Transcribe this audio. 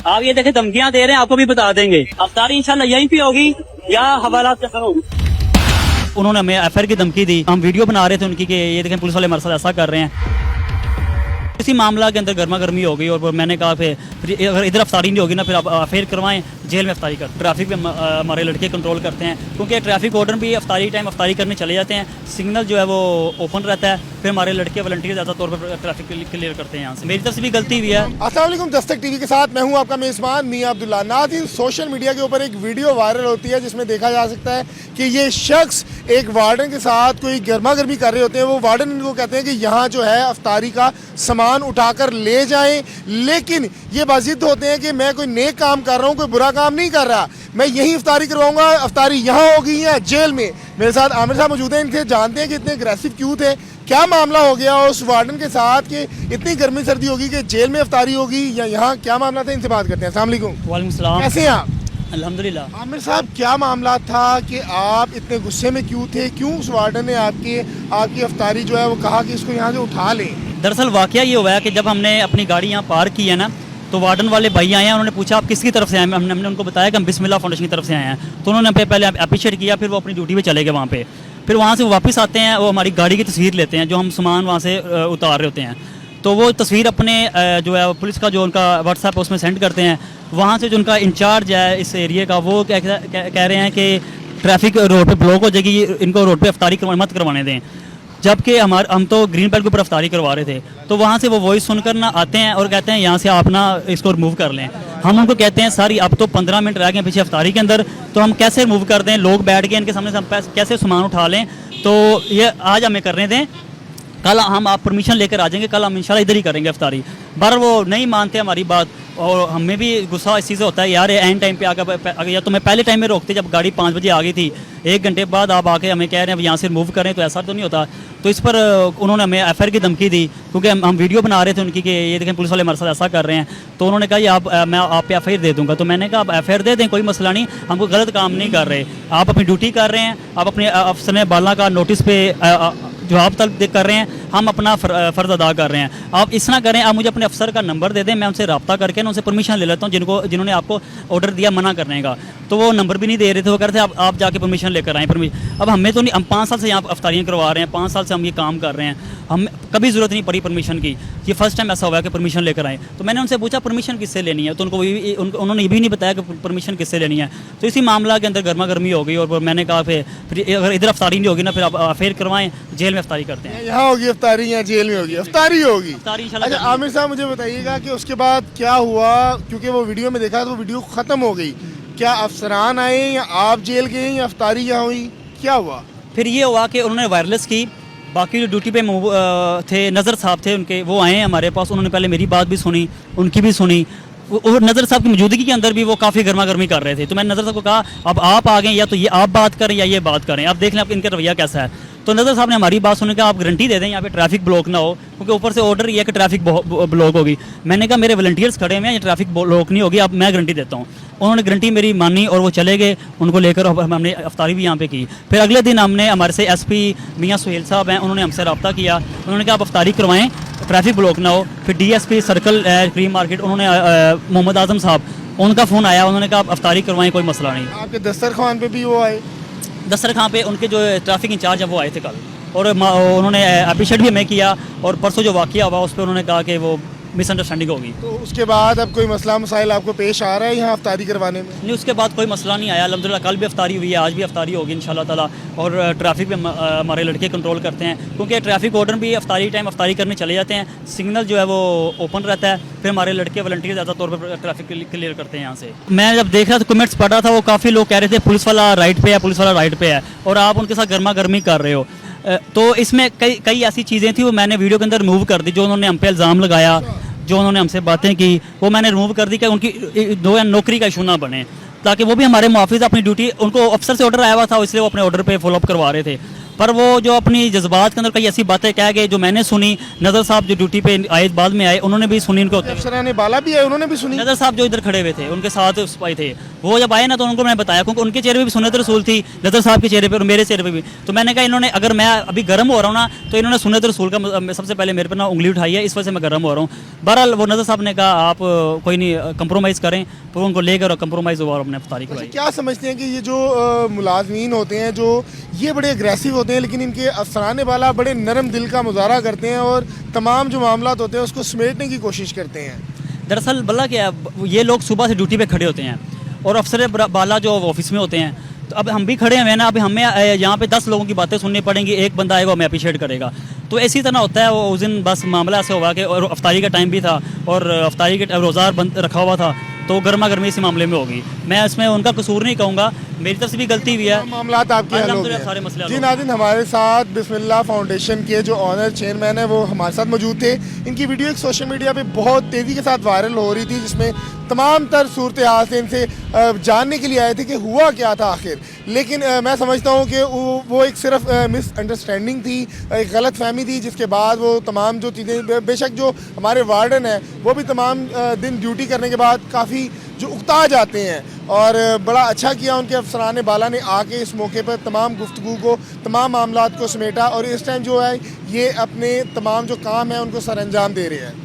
आप ये देखें धमकियां दे रहे हैं, आपको भी बता देंगे। अफ्तारी इंशाल्लाह यहीं पे होगी या हवालात के होगी। उन्होंने हमें एफआईआर की धमकी दी। हम वीडियो बना रहे थे उनकी कि ये देखें पुलिस वाले हमारे साथ ऐसा कर रहे हैं। इसी मामला के अंदर गर्मा गर्मी हो गई और मैंने कहा फिर अगर इधर अफ्तारी नहीं होगी ना, फिर आप अफेयर करवाएं, जेल में अफ्तारी कर। ट्रैफिक पे हमारे लड़के कंट्रोल करते हैं, क्योंकि ट्रैफिक ऑर्डर भी अफ्तारी टाइम अफ्तारी करने चले जाते हैं। सिग्नल जो है वो ओपन रहता है, फिर हमारे लड़के वॉलंटियर ज़्यादा तौर पर ट्रैफिक क्लियर करते हैं। यहाँ से मेरी तरफ से भी गलती हुई है। अस्सलाम वालेकुम, दस्तक टीवी के साथ मैं हूं आपका मेज़बान मियां अब्दुल्ला। नाज़रीन, सोशल मीडिया के ऊपर एक वीडियो वायरल होती है जिसमें देखा जा सकता है कि ये शख्स एक वार्डन के साथ कोई गर्मा गर्मी कर रहे होते हैं। वो वार्डन इनको कहते हैं कि यहाँ जो है अफ्तारी का सामान उठाकर ले जाएं, लेकिन ये बाजिद होते हैं कि मैं कोई नेक काम कर रहा हूँ, कोई बुरा काम नहीं कर रहा, मैं यही अफ्तारी करवाऊंगा, अफ्तारी यहाँ होगी या जेल में। मेरे साथ आमिर साहब मौजूद हैं, इनसे जानते हैं कि इतने अग्रेसिव क्यों थे, क्या मामला हो गया उस वार्डन के साथ कि इतनी गर्मी सर्दी होगी कि जेल में अफ्तारी होगी या यहाँ, क्या मामला था, इनसे बात करते हैं। अस्सलाम वालेकुम। वालेकुम सलाम। कैसे हैं आप? अल्हम्दुलिल्लाह। आमिर साहब, क्या मामला था कि आप इतने गुस्से में क्यों थे? क्यों उस वार्डन ने आपकी अफ्तारी जो है वो कहा कि इसको यहाँ से उठा लें? दरअसल वाकया ये हुआ है कि जब हमने अपनी गाड़ी यहाँ पार्क की है ना, तो वार्डन वाले भाई आए हैं। उन्होंने पूछा आप किसकी तरफ से आए हैं। हमने उनको बताया कि हम बिस्मिल्लाह फाउंडेशन की तरफ से आए हैं। तो उन्होंने पहले अप्रिशिएट किया, फिर वो अपनी ड्यूटी पे चले गए वहाँ पे। फिर वहाँ से वो वापस आते हैं, वो हमारी गाड़ी की तस्वीर लेते हैं जो हम सामान वहाँ से उतार रहे होते हैं। तो वो तस्वीर अपने जो है पुलिस का जो उनका व्हाट्सएप है उसमें सेंड करते हैं। वहाँ से जो उनका इंचार्ज है इस एरिया का, वो कह रहे हैं कि ट्रैफिक रोड पे ब्लॉक हो जाएगी, इनको रोड पे अफ्तारी मत करवाने दें। जबकि हम तो ग्रीन बेल्ट के ऊपर अफ्तारी करवा रहे थे। तो वहाँ से वो वॉइस सुनकर ना आते हैं और कहते हैं यहाँ से आप ना इसको रिमूव कर लें। हम उनको कहते हैं सर अब तो 15 मिनट रह गए पीछे अफ्तारी के अंदर, तो हम कैसे रिमूव कर दें, लोग बैठ गए इनके सामने से हम कैसे सामान उठा लें। तो ये आज हमें करने दें, कल हम आप परमिशन लेकर आ जाएंगे, कल हम इंशाल्लाह इधर ही करेंगे अफ्तारी। पर वो नहीं मानते हमारी बात और हमें भी गुस्सा इस चीज़ से होता है, यार एंड टाइम पे आकर या तो मैं पहले टाइम में रोकते जब गाड़ी 5 बजे आ गई थी, 1 घंटे बाद आप आके हमें कह रहे हैं यहाँ से रिमूव करें, तो ऐसा तो नहीं होता। तो इस पर उन्होंने हमें एफआईआर की धमकी दी, क्योंकि हम वीडियो बना रहे थे उनकी कि ये देखें पुलिस वाले हमारे साथ ऐसा कर रहे हैं। तो उन्होंने कहा ये मैं आप पे एफआईआर दे दूँगा। तो मैंने कहा आप एफआईआर दे दें, कोई मसला नहीं, हमको गलत काम नहीं कर रहे, आप अपनी ड्यूटी कर रहे हैं, आप अपने अफसर बाला का नोटिस पे जवाब तलब कर रहे हैं, हम अपना फ़र्ज़ अदा कर रहे हैं। आप इस ना करें, आप मुझे अपने अफसर का नंबर दे दें, मैं उनसे रब्ता करके ना उनसे परमिशन ले लेता हूँ, जिन्होंने आपको ऑर्डर दिया मना करने का। तो वो नंबर भी नहीं दे रहे थे, वो कह रहे थे आप जाके परमिशन लेकर आएँ। अब हमें तो नहीं, हम 5 साल से यहाँ अफ्तारियाँ करवा रहे हैं, 5 साल से हम ये काम कर रहे हैं, हम कभी ज़रूरत नहीं पड़ी परमिशन की। ये फर्स्ट टाइम ऐसा हुआ कि परमिशन लेकर आए। तो मैंने उनसे पूछा परमिशन किससे लेनी है, तो उन्होंने ये भी नहीं बताया कि परमिशन किससे लेनी है। तो इसी मामला के अंदर गर्मा गर्मी हो गई और मैंने कहा फिर अगर इधर अफ्तारी नहीं होगी ना, फिर आप अफेयर करवाएं, जेल में अफ्तारी करते हैं। यहाँ होगी अफ्तारी या जेल में होगी? अफ्तारी होगी। इंशाल्लाह। अच्छा आमिर साहब, मुझे बताइएगा कि उसके बाद क्या हुआ, क्योंकि वो वीडियो में देखा तो वो वीडियो ख़त्म हो गई। क्या अफसरान आए या आप जेल गए या अफ्तारी यहाँ हुई, क्या हुआ? फिर ये हुआ कि उन्होंने वायरलेस की, बाकी जो ड्यूटी पे थे नज़र साहब थे उनके, वो आए हमारे पास। उन्होंने पहले मेरी बात भी सुनी, उनकी भी सुनी। और नज़र साहब की मौजूदगी के अंदर भी वो काफ़ी गर्मा गर्मी कर रहे थे। तो मैंने नज़र साहब को कहा अब आप आ गए, या तो ये आप बात करें या ये बात करें, आप देख लें आप इनका रवैया कैसा है। तो नज़र साहब ने हमारी बात सुनने का आप गारंटी दे दें यहाँ पे ट्रैफिक ब्लॉक ना हो, क्योंकि ऊपर से ऑर्डर ये है कि ट्रैफिक ब्लॉक होगी। मैंने कहा मेरे वॉलंटियर्स खड़े हुए हैं, ये ट्रैफिक ब्लॉक नहीं होगी, अब मैं गारंटी देता हूँ। उन्होंने गारंटी मेरी मानी और वो चले गए, उनको लेकर हमने अफ्तारी भी यहाँ पे की। फिर अगले दिन हमने हमारे से एसपी मियां सुहेल साहब हैं, उन्होंने हमसे रब्ता किया, उन्होंने कहा आप अफ्तारी करवाएं, ट्रैफिक ब्लॉक ना हो। फिर डीएसपी सर्कल क्रीम मार्केट, उन्होंने मोहम्मद आजम साहब, उनका फ़ोन आया, उन्होंने कहा आप अफ्तारी करवाएं, कोई मसला नहीं। आपके दस्तरखान पे भी वो आए? दस्तरखान पे उनके जो ट्रैफिक इंचार्ज है वो आए थे कल, और उन्होंने अप्रिशिएट भी हमें किया। और परसों जो वाक़या हुआ उस पर उन्होंने कहा कि वो मिसअंडरस्टैंडिंग होगी। तो उसके बाद अब कोई मसला मसाइल आपको पेश आ रहा है यहाँ अफ्तारी करवाने में? नहीं, उसके बाद कोई मसला नहीं आया अल्हम्दुलिल्लाह। कल भी अफ्तारी हुई है, आज भी अफ्तारी होगी इंशाल्लाह ताला। और ट्रैफिक पे हमारे लड़के कंट्रोल करते हैं, क्योंकि ट्रैफिक ऑर्डर भी अफ्तारी टाइम अफ्तारी करने चले जाते हैं। सिग्नल जो है वो ओपन रहता है, फिर हमारे लड़के वॉलंटियर ज़्यादा तौर पर ट्रैफिक क्लियर करते हैं यहाँ से। मैं जब देख रहा था कमेंट्स पढ़ रहा था, वो काफ़ी लोग कह रहे थे पुलिस वाला राइट पे है, पुलिस वाला राइट पे है, और आप उनके साथ गर्मा गर्मी कर रहे हो। तो इसमें कई ऐसी चीज़ें थी वो मैंने वीडियो के अंदर रिमूव कर दी। जो उन्होंने हम पे इल्ज़ाम लगाया, जो उन्होंने हमसे बातें की, वो मैंने रिमूव कर दी कि उनकी नौकरी का इशू ना बने, ताकि वो भी हमारे मुहाफिज अपनी ड्यूटी, उनको अफसर से ऑर्डर आया हुआ था इसलिए वो अपने ऑर्डर पे फॉलोअप करवा रहे थे। पर वो जो अपनी जज्बात के अंदर कई ऐसी बातें कह गए जो मैंने सुनी। नज़र साहब जो ड्यूटी पे आए बाद में आए, उन्होंने भी सुनी इनको होते हुए। अफसरान बाला भी है, उन्होंने भी सुनी। नज़र साहब जो इधर खड़े हुए थे उनके साथ सिपाही थे, वो जब आए ना तो उनको मैंने बताया, क्योंकि उनके चेहरे पे भी सुन्नत रसूल थी, नज़र साहब के चेहरे पे और मेरे चेहरे पे भी। तो मैंने कहा इन्होंने, अगर मैं अभी गर्म हो रहा हूँ ना, तो इन्होंने सुन्नत रसूल का सबसे पहले मेरे पर ना उंगली उठाई है, इस वजह से मैं गर्म हो रहा हूँ। बहरहाल वो नज़र साहब ने कहा आप कोई नहीं कंप्रोमाइज़ करें, तो उनको लेकर कंप्रोमाइज़ हुआ और हमने इफ्तारी करवाई। क्या समझते हैं कि ये जो मुलाजमीन होते हैं, जो ये बड़े अग्रेसिव होते हैं, लेकिन इनके अफसरान बाला बड़े नरम दिल का मुजाहरा करते हैं और तमाम जो मामला होते हैं उसको समेटने की कोशिश करते हैं। दरअसल बल्ला क्या है, ये लोग सुबह से ड्यूटी पे खड़े होते हैं और अफसर बाला जो ऑफिस में होते हैं, तो अब हम भी खड़े हुए हैं ना, अभी हमें यहाँ पे 10 लोगों की बातें सुननी पड़ेंगी, एक बंदा आएगा हमें अप्रिशिएट करेगा। तो इसी तरह होता है। वो उस दिन बस मामला ऐसे हुआ कि और अफ्तारी का टाइम भी था और अफ्तारी के रोज़ा बंद रखा हुआ था, तो गर्मा गर्मी इसी मामले में होगी। मैं इसमें उनका कसूर नहीं कहूँगा, मेरी तरफ से भी गलती हुई है। मामला आपके हल हो गए। सारे मसले हल जी हो गए। नाज़रीन, हमारे साथ बिस्मिल्लाह फाउंडेशन के जो ऑनर चेयरमैन है वो हमारे साथ मौजूद थे। इनकी वीडियो एक सोशल मीडिया पे बहुत तेज़ी के साथ वायरल हो रही थी, जिसमें तमाम तर सूरत हाल से इनसे जानने के लिए आए थे कि हुआ क्या था आखिर। लेकिन मैं समझता हूँ कि वो एक सिर्फ मिसअंडरस्टैंडिंग थी, एक गलत फहमी थी, जिसके बाद वो तमाम जो चीज़ें, बेशक जो हमारे वार्डन है वो भी तमाम दिन ड्यूटी करने के बाद काफ़ी जो उकता जाते हैं, और बड़ा अच्छा किया उनके अफसरान बाला ने आके इस मौके पर तमाम गुफ्तगू को, तमाम मामलात को समेटा और इस टाइम जो है ये अपने तमाम जो काम है उनको सर अंजाम दे रहे हैं।